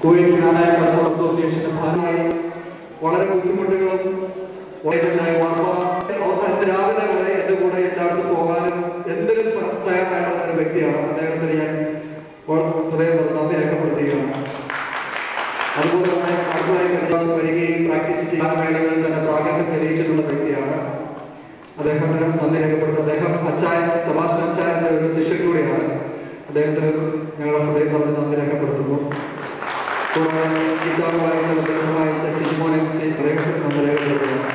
Kuwait ഗ്രാനായ cultural അസോസിയേഷന്റെ ഭാഗമായി വളരെ ബുദ്ധിമുട്ടുകളും അവസാനത്തെ രാവിലെ വരെ എൻ്റെ കൂടെ എല്ലായിടത്തും പോകാനും എന്തിനും തയ്യാറായിട്ടുള്ള ഒരു വ്യക്തിയാണ്. അദ്ദേഹത്തിന് ഞാൻ ഹൃദയം നന്ദി രേഖപ്പെടുത്തുകയാണ്. അതുപോലെ തന്നെ അടുത്തതായി വരികയും പ്രാക്ടീസ് ചെയ്യാൻ വേണ്ടികളിൽ തന്നെ പ്രാഗൽഭ്യം തെളിയിച്ചിട്ടുള്ള വ്യക്തിയാണ്. അദ്ദേഹത്തിന് നന്ദി രേഖപ്പെടുത്തുന്നത് അദ്ദേഹം അച്ചായൻ സെബാസ്റ്റ്യൻ അച്ചായൻ്റെ ഒരു ശിഷ്യൻ കൂടിയാണ്. അദ്ദേഹത്തിന് ഞങ്ങളുടെ ഹൃദയം നിറഞ്ഞ് നന്ദി രേഖപ്പെടുത്തുന്നു. കൂടാതെ ഗീതാർ വായിച്ച സഹായിച്ച സിനിമോൻ എം സി അദ്ദേഹത്തിന് നന്ദി രേഖപ്പെടുത്തുന്നു.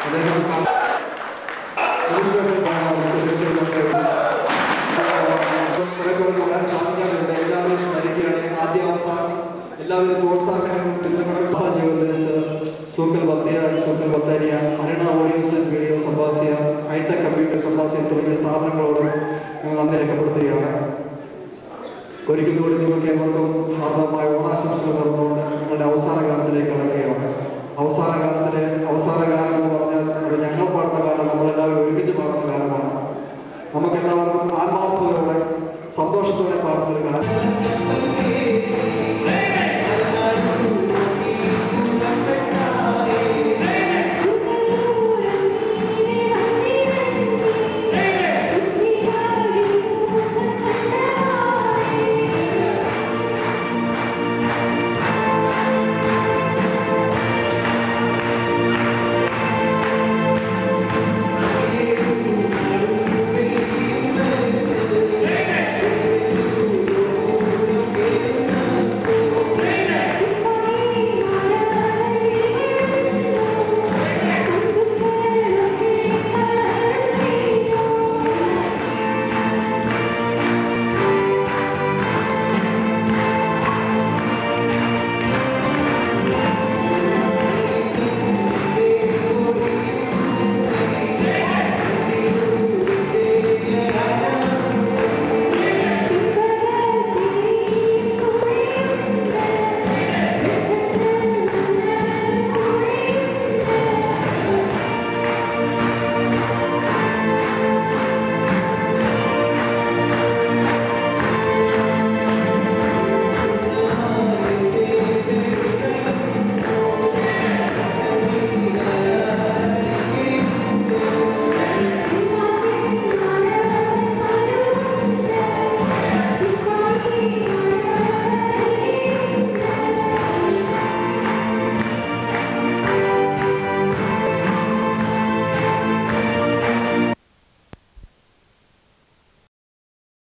അദ്ദേഹം വരാൻ സാധിക്കാറുണ്ട്. എല്ലാവരും സ്മരിക്കുകയാണ്. ആദ്യ അവസാനം എല്ലാവരും പ്രോത്സാഹനം സൂക്കൽ ബത്തിയ, സൂക്കൽ ബത്താരിയ, അനിട ഓഡിയോസ് ആൻഡ് വീഡിയോ സംഭാസിയ, ഹൈടെക് കമ്പ്യൂട്ടർ സംഭാസിയ തുടങ്ങിയ സ്ഥാപനങ്ങളോട് ഞങ്ങൾ നന്ദി രേഖപ്പെടുത്തുകയാണ്. ഒരിക്കൽ കൂടി നിങ്ങൾക്ക് ഏവർക്കും ഹാർദവമായ ഓണാശംസകൾ നടന്നുകൊണ്ട് നിങ്ങളുടെ അവസാന കാലത്തിലേക്ക് കടക്കുകയാണ്. അവസാന കാലം എന്ന് പറഞ്ഞാൽ അത് ഞങ്ങൾ പാടുന്ന കാലം, നമ്മളെല്ലാവരും ഒരുമിച്ച് പാടുന്ന കാലമാണ്. നമുക്കെല്ലാവർക്കും ആത്മാർത്ഥതയോടെ സന്തോഷത്തോടെ പാടുന്ന ഒരു കാലം.